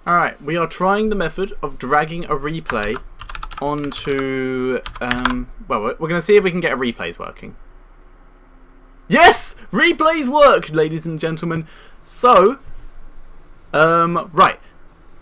Alright, we are trying the method of dragging a replay onto... well, we're going to see if we can get a replays working. Yes! Replays work, ladies and gentlemen. So, right.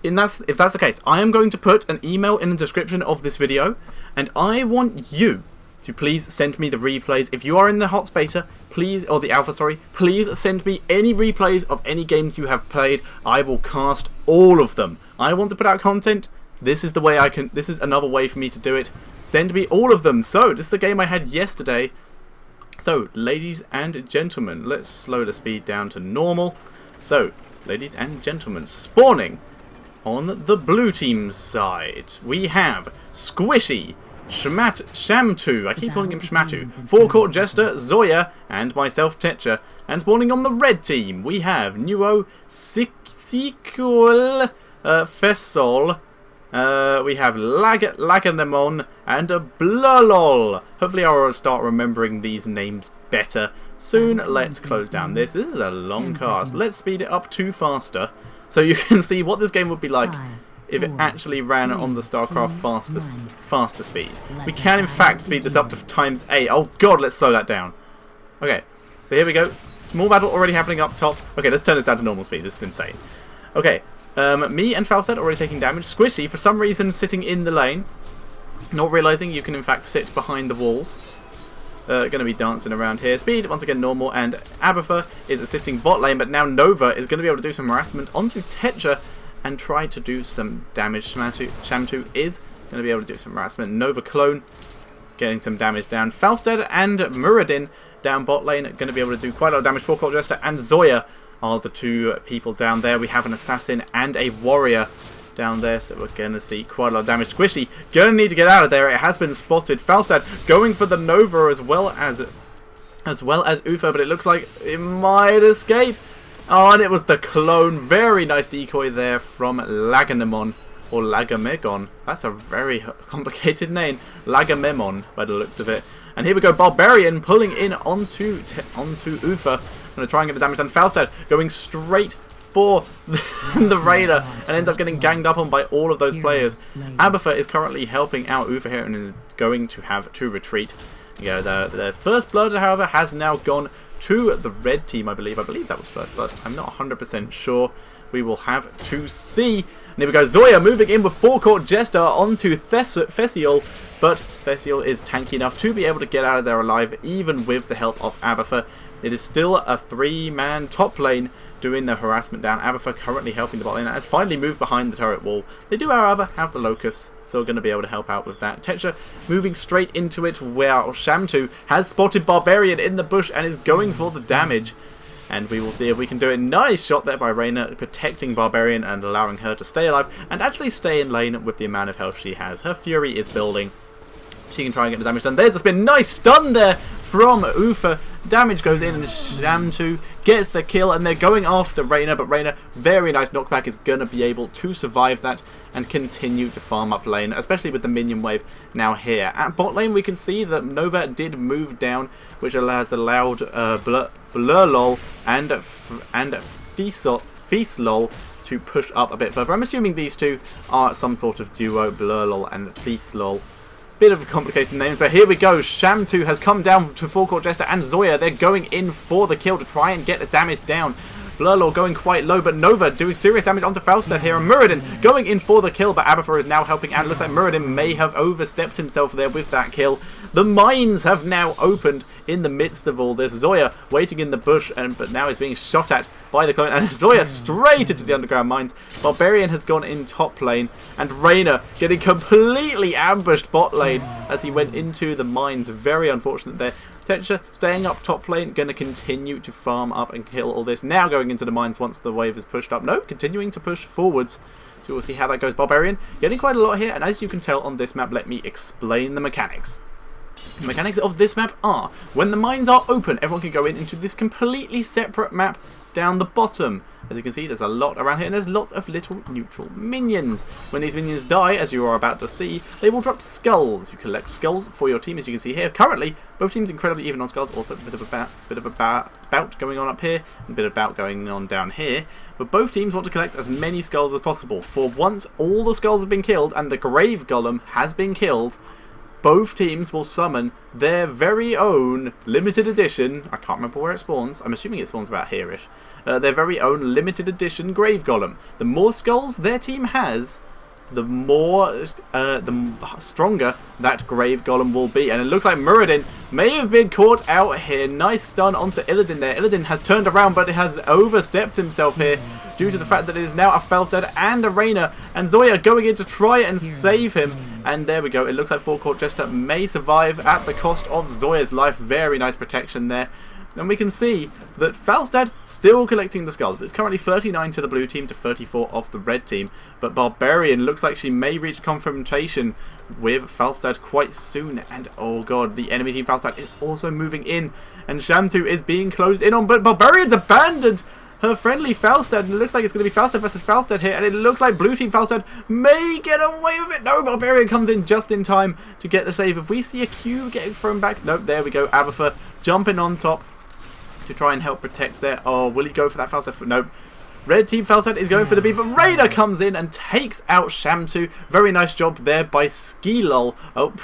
If that's the case, I am going to put an email in the description of this video, and I want you to please send me the replays. If you are in the hot beta, please, or the alpha, sorry, please send me any replays of any games you have played. I will cast all of them. I want to put out content. This is the way I can, this is another way for me to do it. Send me all of them. So, this is the game I had yesterday. So, ladies and gentlemen, let's slow the speed down to normal. So, ladies and gentlemen, spawning on the blue team side, we have Squishy, Shamtu, I keep calling him Shmatu, Forecourt Jester, Zoya, and myself, Tetcher. And spawning on the red team, we have Nuo, Sikul, Fessol, we have Laganemon, and Blurlol. Hopefully I'll start remembering these names better soon. Let's close down this. This is a long cast. Let's speed it up to faster, so you can see what this game would be like if it actually ran on the StarCraft faster speed. We can in fact speed this up to ×8. Oh god, let's slow that down. Okay, so here we go. Small battle already happening up top. Okay, let's turn this down to normal speed. This is insane. Okay, me and Falset already taking damage. Squishy, for some reason, sitting in the lane. Not realising you can in fact sit behind the walls. Going to be dancing around here. Speed, once again, normal. And Abatha is assisting bot lane, but now Nova is going to be able to do some harassment onto Tetcher and try to do some damage. Shamtu is going to be able to do some harassment. Nova clone getting some damage down. Falstead and Muradin down bot lane are going to be able to do quite a lot of damage. Forecourt Jester and Zoya are the two people down there. We have an assassin and a warrior down there, so we're going to see quite a lot of damage. Squishy going to need to get out of there. It has been spotted. Falstad going for the Nova as well as Ufa, but it looks like it might escape. Oh, and it was the clone. Very nice decoy there from Laganemon, or Lagamegon. That's a very complicated name. Lagamemon, by the looks of it. And here we go, Barbarian pulling in onto Ufa. Going to try and get the damage done. Falstad going straight for the Raider and ends up getting ganged up on by all of those players. Abatha is currently helping out Ufa here and is going to have to retreat. You know, the first blood, however, has now gone to the red team, I believe. I believe that was first blood. I'm not 100% sure. We will have to see. And here we go. Zoya moving in with Forecourt Jester onto Thessiol, but Thessiol is tanky enough to be able to get out of there alive, even with the help of Abatha. It is still a 3-man top lane doing the harassment down. Abatha currently helping the bot lane and has finally moved behind the turret wall. They do, however, have the Locust, so we're going to be able to help out with that. Tetcher moving straight into it, where Shamtu has spotted Barbarian in the bush and is going for the damage. And we will see if we can do it. Nice shot there by Reyna, protecting Barbarian and allowing her to stay alive and actually stay in lane with the amount of health she has. Her Fury is building. She can try and get the damage done. There's the spin. Nice stun there from Ufa. Damage goes in and Shamtu gets the kill, and they're going after Reyna, but Reyna, very nice knockback, is going to be able to survive that and continue to farm up lane, especially with the minion wave now here. At bot lane, we can see that Nova did move down, which has allowed Blurlol and Feaslol to push up a bit further. I'm assuming these two are some sort of duo, Blurlol and Feaslol. Bit of a complicated name, but here we go. Shamtu has come down to Forecourt Jester and Zoya. They're going in for the kill to try and get the damage down. Blurlol going quite low, but Nova doing serious damage onto Falstad here. And Muradin going in for the kill, but Abatha is now helping out. It looks like Muradin may have overstepped himself there with that kill. The mines have now opened in the midst of all this. Zoya waiting in the bush, but now is being shot at by the clone, and Zoya straight into the underground mines. Barbarian has gone in top lane, and Reyna getting completely ambushed bot lane as he went into the mines. Very unfortunate there. Tetcher staying up top lane, going to continue to farm up and kill all this. Now going into the mines once the wave is pushed up. No, continuing to push forwards. So we'll see how that goes. Barbarian getting quite a lot here, and as you can tell on this map, let me explain the mechanics. The mechanics of this map are, when the mines are open, everyone can go into this completely separate map down the bottom. As you can see, there's a lot around here, and there's lots of little neutral minions. When these minions die, as you are about to see, they will drop skulls. You collect skulls for your team, as you can see here. Currently, both teams incredibly even on skulls. Also, a bit of a bout going on up here, and a bit of bout going on down here. But both teams want to collect as many skulls as possible. For once all the skulls have been killed, and the Grave Golem has been killed, both teams will summon their very own limited edition, I can't remember where it spawns, I'm assuming it spawns about here-ish, their very own limited edition Grave Golem. The more skulls their team has, the stronger that Grave Golem will be. And it looks like Muradin may have been caught out here. Nice stun onto Illidan there. Illidan has turned around, but it has overstepped himself here due to the fact that it is now a Felstead and a Reyna, and Zoya going in to try and save him. And there we go. It looks like Forecourt Jester may survive at the cost of Zoya's life. Very nice protection there. And we can see that Falstad still collecting the skulls. It's currently 39 to the blue team to 34 of the red team. But Barbarian looks like she may reach confrontation with Falstad quite soon. And oh god, the enemy team Falstad is also moving in. And Shamtu is being closed in on. But Barbarian's abandoned her friendly Falstad. And it looks like it's going to be Falstad versus Falstad here. And it looks like blue team Falstad may get away with it. No, Barbarian comes in just in time to get the save. If we see a Q getting thrown back. Nope, there we go. Abatha jumping on top to try and help protect there. Oh, will he go for that Falstad? Nope. Red team Falstad is going for the B, but Raider comes in and takes out Shamtu. Very nice job there by Skilol. Oh,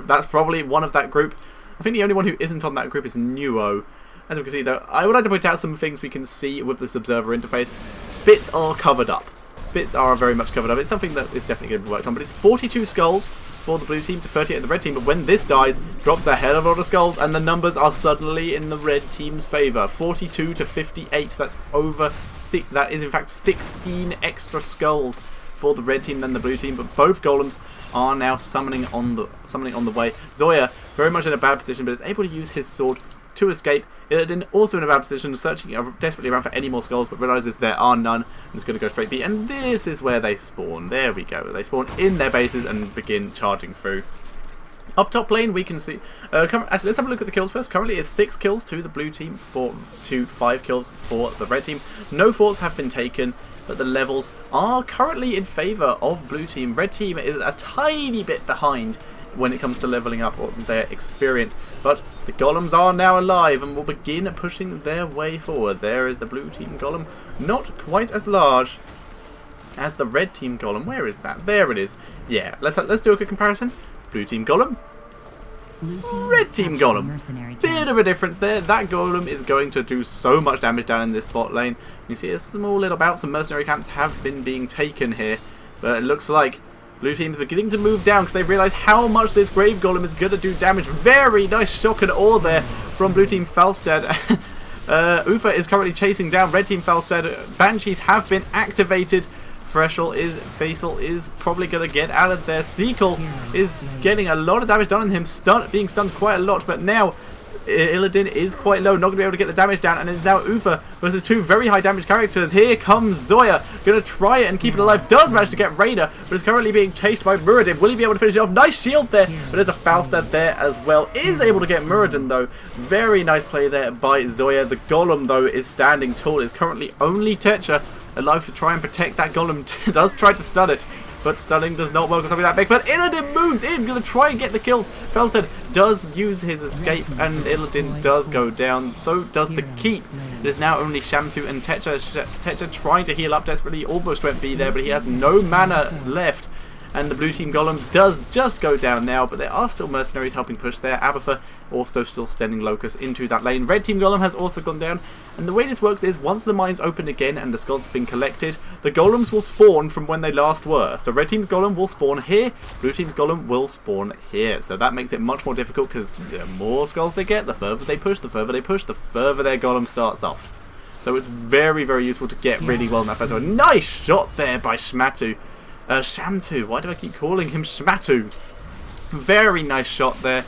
that's probably one of that group. I think the only one who isn't on that group is Nuo. As we can see though, I would like to point out some things we can see with this observer interface. Bits are covered up. Bits are very much covered up. It's something that is definitely going to be worked on, but it's 42 skulls for the blue team to 38 of the red team. But when this dies, drops a hell of a lot of skulls, and the numbers are suddenly in the red team's favour. 42 to 58. That's over 6. That is in fact 16 extra skulls for the red team than the blue team. But both golems are now summoning on the way. Zoya very much in a bad position, but is able to use his sword to escape. Illidan also in a bad position, searching desperately around for any more skulls, but realises there are none, and is going to go straight B. And this is where they spawn. There we go. They spawn in their bases and begin charging through. Up top lane, we can see. Actually, let's have a look at the kills first. Currently, it's 6 kills to the blue team, 5 kills for the red team. No forts have been taken, but the levels are currently in favour of blue team. Red team is a tiny bit behind when it comes to leveling up their experience, but the golems are now alive and will begin pushing their way forward. There is the blue team golem, not quite as large as the red team golem. Where is that? There it is. Yeah, let's do a quick comparison. Blue team golem, red team golem. Bit of a difference there. That golem is going to do so much damage down in this bot lane. You see a small little bout. Some mercenary camps have been being taken here, but it looks like blue team's beginning to move down because they realise how much this Grave Golem is going to do damage. Very nice shock and awe there from blue team Falstad. Ufa is currently chasing down red team Falstad. Banshees have been activated. Faisal is probably going to get out of there. Sequel is getting a lot of damage done on him, being stunned quite a lot, but now Illidan is quite low, not going to be able to get the damage down, and it's now Ufa versus 2 very high damage characters. Here comes Zoya, going to try it and keep it alive. Does manage to get Raider, but is currently being chased by Muradin. Will he be able to finish it off? Nice shield there, but there's a Falstad there as well. Is able to get Muradin though. Very nice play there by Zoya. The Golem though is standing tall. It's currently only Tetcher alive to try and protect that Golem. Does try to stun it, but stunning does not work on something that big. But Illidan moves in, going to try and get the kills. Felstead does use his escape, and Illidan does go down. So does the keep. It is now only Shamtu and Tetcher. Tetcher trying to heal up desperately. Almost went B there, but he has no mana left. And the blue team golem does just go down now, but there are still mercenaries helping push there. Abatha also still sending Locust into that lane. Red team golem has also gone down, and the way this works is once the mines open again and the skulls have been collected, the golems will spawn from when they last were. So red team's golem will spawn here, blue team's golem will spawn here. So that makes it much more difficult because the more skulls they get, the further they push, the further their golem starts off. So it's very, very useful to get really well in that first one. Nice shot there by Shamtu. Why do I keep calling him Shmatu? Very nice shot there,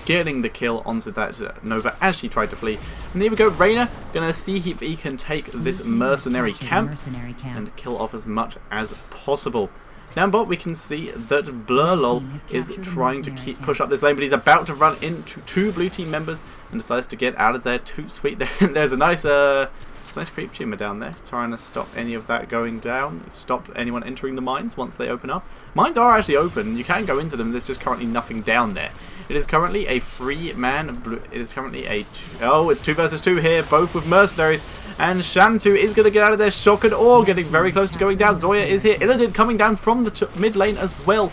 getting the kill onto that Nova as she tried to flee. And here we go, Reyna gonna see if he can take this mercenary camp and kill off as much as possible. Down bot, we can see that Blurlol is trying to push up this lane, but he's about to run into 2 blue team members and decides to get out of there. Too sweet. There's a nice creep tumor down there, trying to stop any of that going down. Stop anyone entering the mines once they open up. Mines are actually open. You can go into them. There's just currently nothing down there. It is currently a 3-man. It is currently a it's 2 versus 2 here, both with mercenaries. And Shamtu is going to get out of there. Shock and Awe getting very close to going down. Zoya is here. Illidan coming down from the mid lane as well.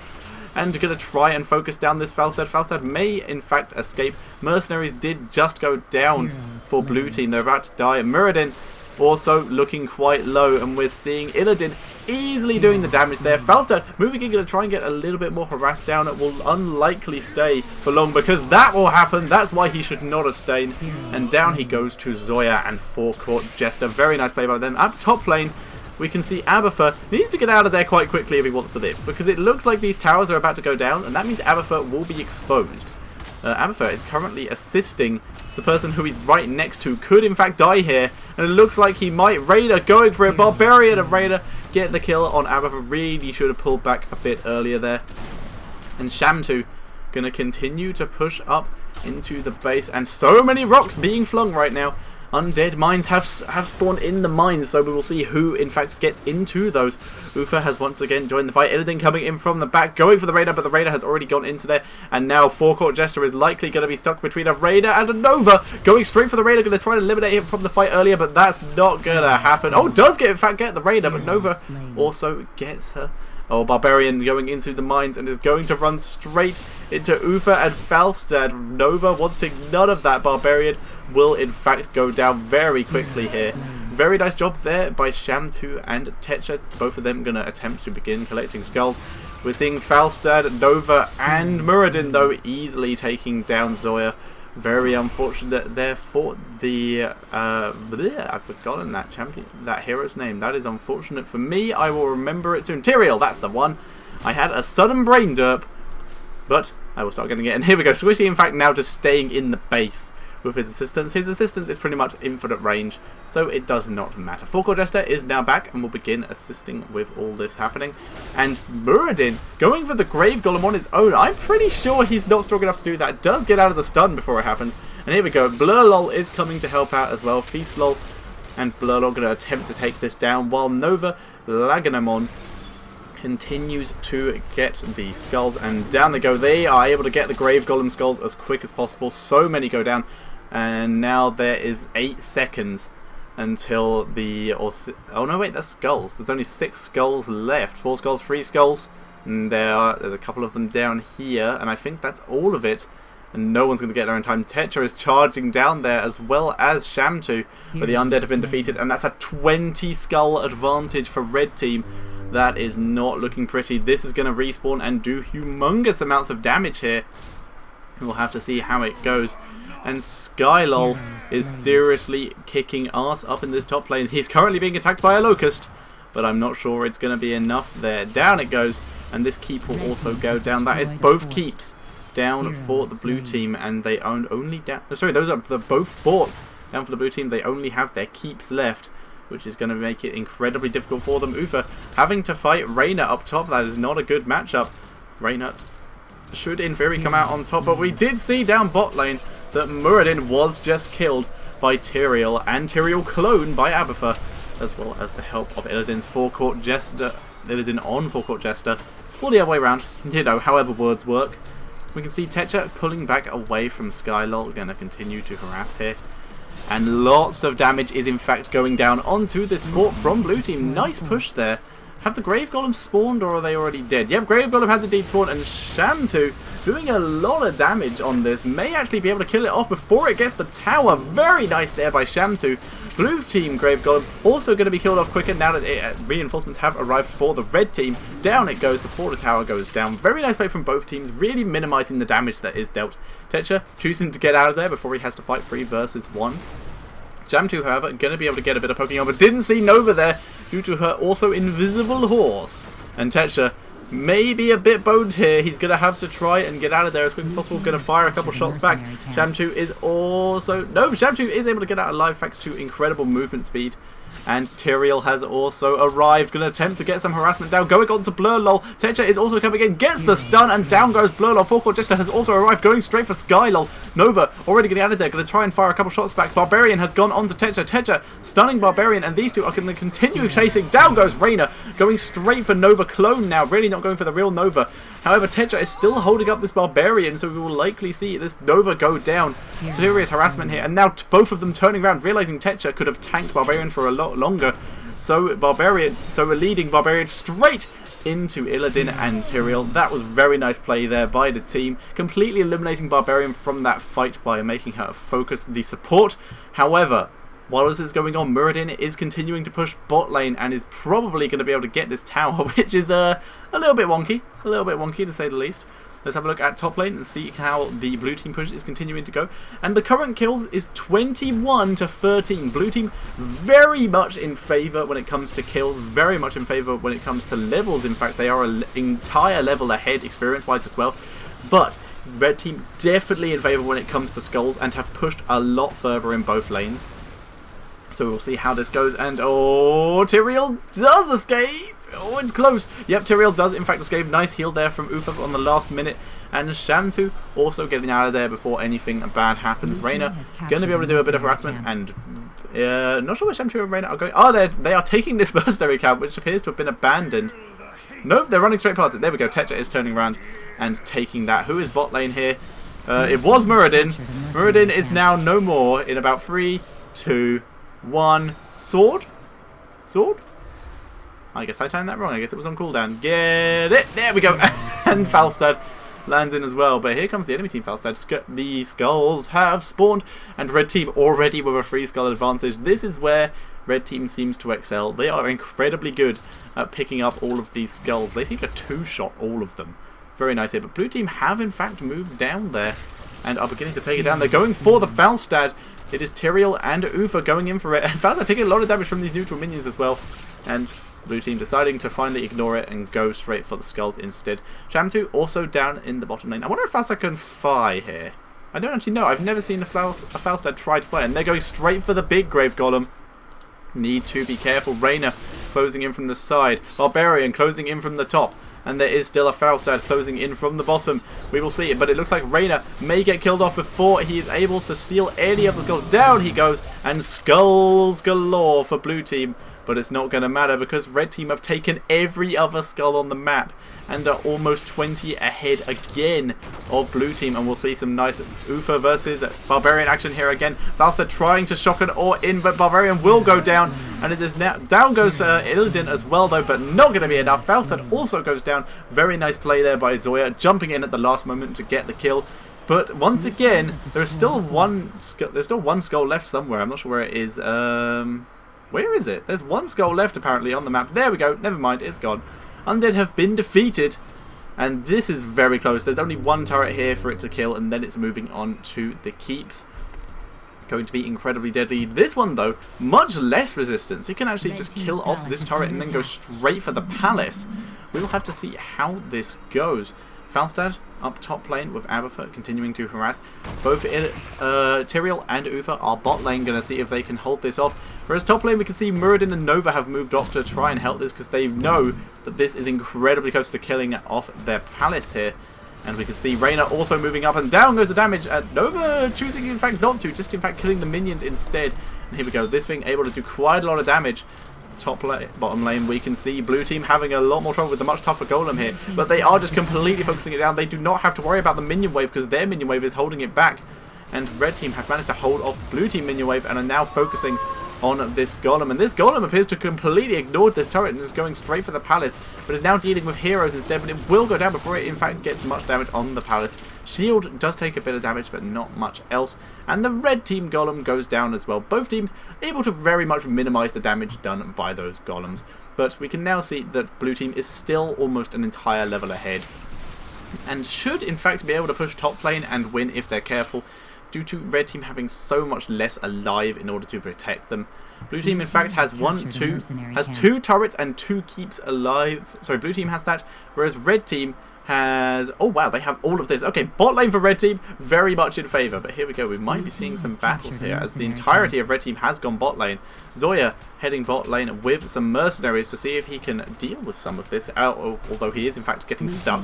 And going to try and focus down this Falstad. Falstad may, in fact, escape. Mercenaries did just go down for blue team. They're about to die. Muradin also looking quite low. And we're seeing Illidan easily doing the damage there. Falstad moving in, going to try and get a little bit more harassed down. It will unlikely stay for long because that will happen. That's why he should not have stayed. And down he goes to Zoya and Forecourt Jester. Very nice play by them. Up top lane, we can see Abathur needs to get out of there quite quickly if he wants to live, because it looks like these towers are about to go down, and that means Abathur will be exposed. Abathur is currently assisting the person who he's right next to. Could in fact die here, and it looks like he might. Raider going for it. Barbarian and Raider get the kill on Abathur. Really should have pulled back a bit earlier there. And Shamtu going to continue to push up into the base, and so many rocks being flung right now. Undead mines have spawned in the mines, so we will see who in fact gets into those. Ufa has once again joined the fight. Illidan coming in from the back, going for the Raider, but the Raider has already gone into there. And now Forecourt Jester is likely going to be stuck between a Raider and a Nova. Going straight for the Raider, going to try to eliminate him from the fight earlier, but that's not going to happen. Oh, does in fact get the Raider, but Nova also gets her. Oh, Barbarian going into the mines and is going to run straight into Ufa and Falstad. Nova wanting none of that. Barbarian will in fact go down very quickly here. Very nice job there by Shamtu and Tetcher. Both of them going to attempt to begin collecting skulls. We're seeing Falstad, Nova and Muradin though easily taking down Zoya. Very unfortunate there for the I've forgotten that champion, that hero's name. That is unfortunate for me. I will remember it soon. Tyrael, that's the one. I had a sudden brain derp, but I will start getting it. And here we go. Swishy in fact now just staying in the base with his assistance. His assistance is pretty much infinite range, so it does not matter. Forecourt Jester is now back and will begin assisting with all this happening. And Muradin going for the Grave Golem on his own. I'm pretty sure he's not strong enough to do that. Does get out of the stun before it happens. And here we go. Blurlol is coming to help out as well. Feastlol and Blurlol going to attempt to take this down, while Nova Laganamon continues to get the skulls, and down they go. They are able to get the Grave Golem skulls as quick as possible. So many go down. And now there is 8 seconds until the... oh no, wait, that's skulls. There's only 6 skulls left. 4 skulls, 3 skulls. And there's a couple of them down here. And I think that's all of it. And no one's going to get there in time. Tetcher is charging down there as well as Shamtu. But the undead have been defeated. And that's a 20 skull advantage for red team. That is not looking pretty. This is going to respawn and do humongous amounts of damage here. We'll have to see how it goes. And Skylol is seriously kicking ass up in this top lane. He's currently being attacked by a Locust, but I'm not sure it's going to be enough there. Down it goes, and this keep will also go down. That is both keeps down for the blue team, and they own only down... oh, sorry, those are both forts down for the blue team. They only have their keeps left, which is going to make it incredibly difficult for them. Ufa having to fight Reyna up top. That is not a good matchup. Reyna should in theory come out on top, but we did see down bot lane that Muradin was just killed by Tyrael, and Tyrael clone by Abathur, as well as the help of Illidan's Forecourt Jester. Illidan on Forecourt Jester, or the other way around, you know, however words work. We can see Tetcher pulling back away from Skylol, going to continue to harass here. And lots of damage is in fact going down onto this fort from blue team. Nice push there. Have the Grave Golem spawned, or are they already dead? Yep, Grave Golem has indeed spawned, and Shamtu doing a lot of damage on this. May actually be able to kill it off before it gets the tower. Very nice there by Shamtu. Blue team Grave Golem also going to be killed off quicker now that reinforcements have arrived for the red team. Down it goes before the tower goes down. Very nice play from both teams, really minimizing the damage that is dealt. Tetcher choosing to get out of there before he has to fight 3 versus 1. Shamtu, however, going to be able to get a bit of poking on, but didn't see Nova there due to her also invisible horse. And Tetcher may be a bit boned here. He's going to have to try and get out of there as quick as possible. Going to fire a couple shots back. Shamtu is also... no, Shamtu is able to get out alive thanks to incredible movement speed. And Tyrael has also arrived, going to attempt to get some harassment down, going on to Blurlol. Tetcher is also coming in, gets the stun, and down goes Blurlol. Forecourt Jester has also arrived, going straight for Skylol. Nova already getting out of there, going to try and fire a couple shots back. Barbarian has gone on to Tetcher. Tetcher stunning Barbarian, and these two are going to continue chasing. Down goes Reyna, going straight for Nova clone now, really not going for the real Nova. However, Tetcher is still holding up this Barbarian, so we will likely see this Nova go down. Serious harassment here, and now both of them turning around, realizing Tetcher could have tanked Barbarian for a lot longer. So we're leading Barbarian straight into Illidan and Tyrael. That was very nice play there by the team, completely eliminating Barbarian from that fight by making her focus the support. However, while this is going on, Muradin is continuing to push bot lane and is probably going to be able to get this tower, which is a little bit wonky to say the least. Let's have a look at top lane and see how the blue team push is continuing to go. And the current kills is 21 to 13. Blue team very much in favour when it comes to kills, very much in favour when it comes to levels. In fact, they are an entire level ahead experience-wise as well. But red team definitely in favour when it comes to skulls and have pushed a lot further in both lanes. So we'll see how this goes. And oh, Tyrael does escape. Oh, it's close. Yep, Tyrael does in fact escape. Nice heal there from Ufa on the last minute. And Shantu also getting out of there before anything bad happens. Reyna going to be able to do a bit of harassment. And not sure where Shantu and Reyna are going. Oh, they are taking this mercenary camp, which appears to have been abandoned. Nope, they're running straight past it. There we go. Tetcher is turning around and taking that. Who is bot lane here? It was Muradin. Muradin is now no more in about 3, 2, 1. Sword? I guess I timed that wrong. I guess it was on cooldown. Get it! There we go! And Falstad lands in as well. But here comes the enemy team, Falstad. The skulls have spawned. And red team already with a free skull advantage. This is where red team seems to excel. They are incredibly good at picking up all of these skulls. They seem to two-shot all of them. Very nice here. But blue team have in fact moved down there. And are beginning to take it down. They're going for the Falstad. It is Tyrael and Ufa going in for it. And Falstad taking a lot of damage from these neutral minions as well. And blue team deciding to finally ignore it and go straight for the skulls instead. Shamtu also down in the bottom lane. I wonder if Falstad can fly here. I don't actually know. I've never seen a Falstad try to fly. And they're going straight for the big grave golem. Need to be careful. Reyna closing in from the side. Barbarian closing in from the top. And there is still a Falstad closing in from the bottom. We will see it, but it looks like Reyna may get killed off before he is able to steal any of the skulls. Down he goes, and skulls galore for blue team. But it's not going to matter because red team have taken every other skull on the map and are almost 20 ahead again of blue team. And we'll see some nice Ufa versus Barbarian action here again. Falstad trying to shock an ore in, but Barbarian will go down. And it is now down goes Illidan as well though, but not going to be enough. Falstad also goes down. Very nice play there by Zoya, jumping in at the last moment to get the kill. But once again, there's still one skull left somewhere. I'm not sure where it is. Where is it? There's one skull left apparently on the map. There we go. Never mind. It's gone. Undead have been defeated. And this is very close. There's only one turret here for it to kill. And then it's moving on to the keeps. Going to be incredibly deadly. This one though, much less resistance. It can actually just kill off this turret and then go straight for the palace. We will have to see how this goes. Falstad up top lane with Abathur continuing to harass. Both Tyrael and Ufa are bot lane, going to see if they can hold this off. Whereas top lane we can see Muradin and Nova have moved up to try and help this because they know that this is incredibly close to killing off their palace here. And we can see Reyna also moving up and down goes the damage. Nova choosing in fact not to, just in fact killing the minions instead. And here we go, this thing able to do quite a lot of damage. Top lane, bottom lane, we can see blue team having a lot more trouble with the much tougher golem here, but they are just completely focusing it down. They do not have to worry about the minion wave because their minion wave is holding it back, and red team have managed to hold off blue team minion wave and are now focusing on this golem. And this golem appears to have completely ignored this turret and is going straight for the palace, but is now dealing with heroes instead. But it will go down before it in fact gets much damage on the palace. Shield does take a bit of damage, but not much else. And the red team golem goes down as well. Both teams able to very much minimize the damage done by those golems. But we can now see that blue team is still almost an entire level ahead, and should in fact be able to push top lane and win if they're careful, due to red team having so much less alive in order to protect them. Blue team in fact has two turrets and 2 keeps alive. Sorry, blue team has that, whereas red team has... Oh, wow, they have all of this. Okay, bot lane for red team, very much in favour. But here we go. We might be seeing some battles here as the entirety of red team has gone bot lane. Zoya heading bot lane with some mercenaries to see if he can deal with some of this. Although he is, in fact, getting stuck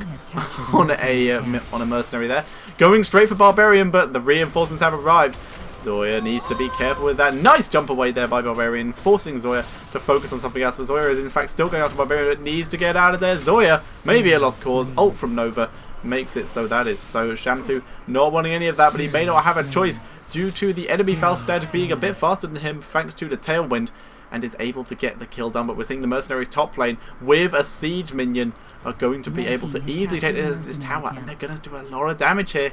on a mercenary there. Going straight for Barbarian, but the reinforcements have arrived. Zoya needs to be careful with that. Nice jump away there by Barbarian, forcing Zoya to focus on something else. But Zoya is in fact still going after Barbarian, but needs to get out of there. Zoya, maybe a lost cause. Ult from Nova makes it so that is so. Shamtu not wanting any of that, but he may not have a choice due to the enemy Falstad being a bit faster than him thanks to the Tailwind, and is able to get the kill done. But we're seeing the mercenaries top lane with a siege minion are going to be able to easily take this tower, and they're going to do a lot of damage here.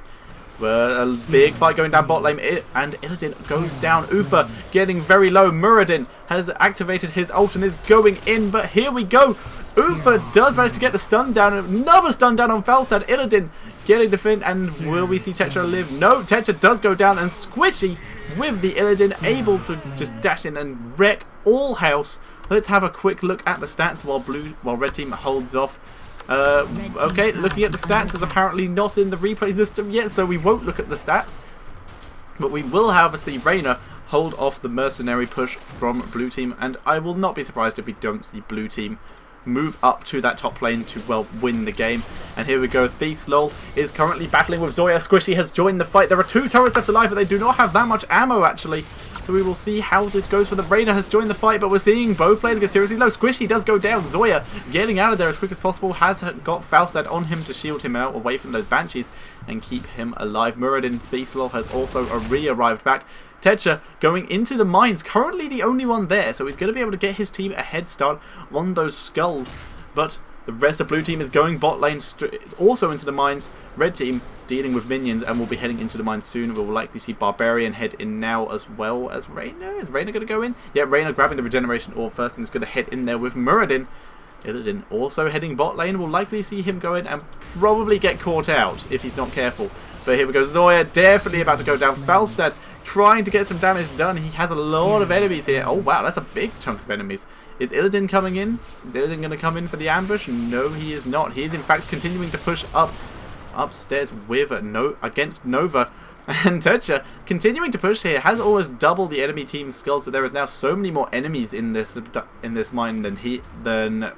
But a big fight going down bot lane, and Illidan goes down. Ufa getting very low. Muradin has activated his ult and is going in, but here we go. Ufa does manage to get the stun down. Another stun down on Falstad. Illidan getting defend, and will we see Tetcher live? No, Tetcher does go down, and Squishy with the Illidan able to just dash in and wreck all house. Let's have a quick look at the stats while red team holds off. Okay, looking at the stats is apparently not in the replay system yet, so we won't look at the stats. But we will, however, see Reyna hold off the mercenary push from blue team, and I will not be surprised if we don't see blue team move up to that top lane to, well, win the game. And here we go. Theslol is currently battling with Zoya. Squishy has joined the fight. There are 2 turrets left alive, but they do not have that much ammo, actually. So we will see how this goes for the Reyna has joined the fight, but we're seeing both players get seriously low. Squishy does go down. Zoya getting out of there as quick as possible, has got Falstad on him to shield him out away from those Banshees and keep him alive. Muradin Theslol has also re-arrived back. Tetcher going into the mines, currently the only one there, so he's going to be able to get his team a head start on those skulls. But the rest of blue team is going bot lane also into the mines. Red team dealing with minions and will be heading into the mines soon. We'll likely see Barbarian head in now as well as Reyna. Is Reyna going to go in? Yeah, Reyna grabbing the regeneration orb first and is going to head in there with Muradin. Illidan also heading bot lane. We'll likely see him go in and probably get caught out if he's not careful. But here we go. Zoya definitely about to go down. Falstad trying to get some damage done. He has a lot of enemies here. Oh wow, that's a big chunk of enemies. Is Illidan coming in? Is Illidan going to come in for the ambush? No, he is not. He is in fact continuing to push upstairs with against Nova. And Tetcher continuing to push here, has almost double the enemy team's skulls, but there is now so many more enemies in this mine than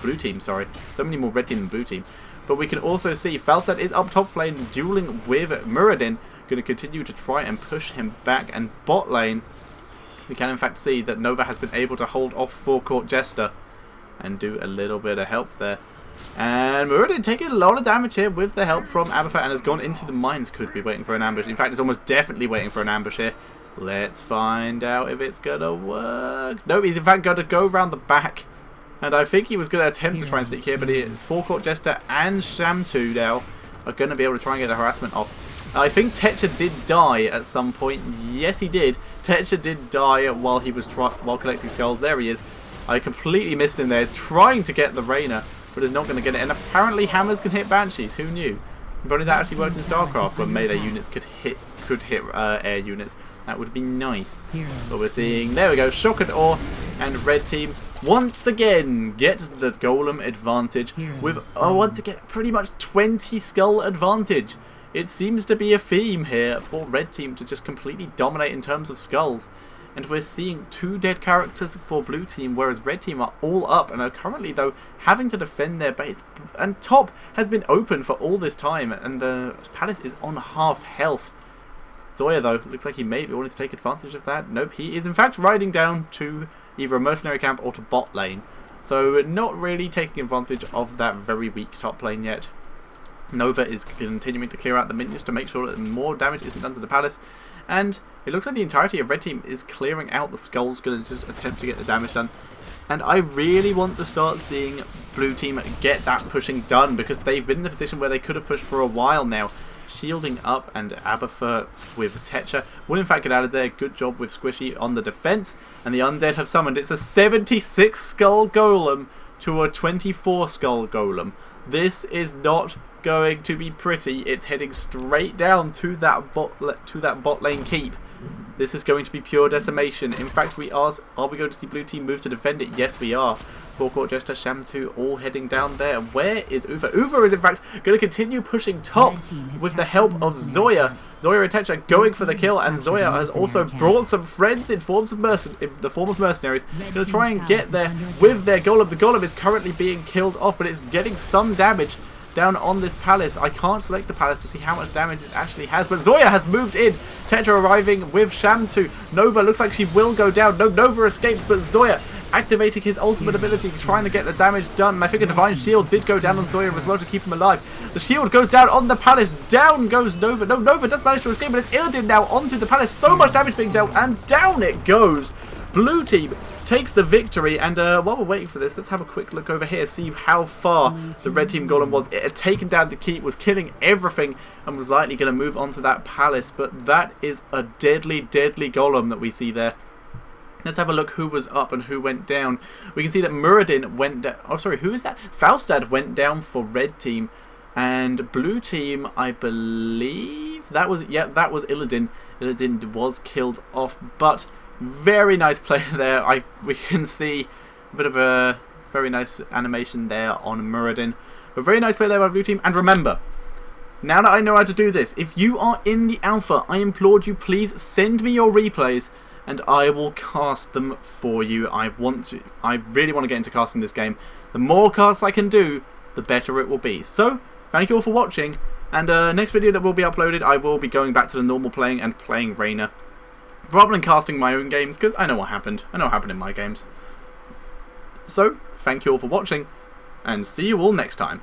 blue team. Sorry, so many more red team than blue team. But we can also see Falstad is up top lane dueling with Muradin. Going to continue to try and push him back, and bot lane we can in fact see that Nova has been able to hold off Forecourt Jester and do a little bit of help there. And Muradin taking a lot of damage here with the help from Abafa and has gone into the mines. Could be waiting for an ambush. In fact, it's almost definitely waiting for an ambush here. Let's find out if it's going to work. No, he's in fact going to go around the back. And I think he was going to attempt to try and sneak here, but it's Forecourt Jester and Shamtu now are going to be able to try and get the harassment off. I think Tetcher did die at some point. Yes, he did. Tetcher did die while he was while collecting skulls. There he is. I completely missed him there. He's trying to get the Reyna, but is not going to get it. And apparently hammers can hit Banshees. Who knew? If only that actually worked in StarCraft, where melee units could hit air units. That would be nice. But we're seeing, there we go, Shock and Awe, and red team once again get the golem advantage with once again pretty much 20 skull advantage. It seems to be a theme here for red team to just completely dominate in terms of skulls. And we're seeing 2 dead characters for blue team, whereas red team are all up and are currently, though, having to defend their base. And top has been open for all this time, and the palace is on half health. Zoya, though, looks like he may be wanting to take advantage of that. Nope, he is in fact riding down to either a mercenary camp or to bot lane. So not really taking advantage of that very weak top lane yet. Nova is continuing to clear out the minions to make sure that more damage isn't done to the palace. And it looks like the entirety of red team is clearing out the skulls, going to just attempt to get the damage done. And I really want to start seeing blue team get that pushing done, because they've been in the position where they could have pushed for a while now. Shielding up, and Abafa with Tetcher will in fact get out of there. Good job with Squishy on the defense. And the undead have summoned. It's a 76 skull golem to a 24 skull golem. This is not going to be pretty. It's heading straight down to that bot lane keep. This is going to be pure decimation. In fact, we are we going to see blue team move to defend it? Yes, we are. Forecourt, Jester, Shamtu all heading down there. Where is Uva? Uva is in fact going to continue pushing top with the help of Zoya. Zoya and Tetcher going for the kill, and Zoya has also brought some friends in the form of mercenaries. Going to try and get there with their golem. The golem is currently being killed off, but it's getting some damage down on this palace. I can't select the palace to see how much damage it actually has, but Zoya has moved in. Tetcher arriving with Shamtu. Nova looks like she will go down. No, Nova escapes, but Zoya activating his ultimate ability, trying to get the damage done. And I think a Divine Shield did go down on Zoya as well to keep him alive. The shield goes down on the palace. Down goes Nova. No, Nova does manage to escape, but it's Illidan now onto the palace. So much damage being dealt, and down it goes. Blue team takes the victory, and while we're waiting for this, let's have a quick look over here, see how far the red team golem was. It had taken down the keep, was killing everything, and was likely going to move on to that palace, but that is a deadly, deadly golem that we see there. Let's have a look who was up and who went down. We can see that Muradin went down. Oh, sorry, who is that? Falstad went down for red team, and blue team, I believe that was, yeah, that was Illidan. Illidan was killed off, but very nice play there. We can see a bit of a very nice animation there on Muradin. A very nice play there by blue team. And remember, now that I know how to do this, if you are in the alpha, I implore you, please send me your replays and I will cast them for you. I really want to get into casting this game. The more casts I can do, the better it will be. So, thank you all for watching, and next video that will be uploaded, I will be going back to the normal playing and playing Reyna, rather than casting my own games, because I know what happened. I know what happened in my games. So, thank you all for watching, and see you all next time.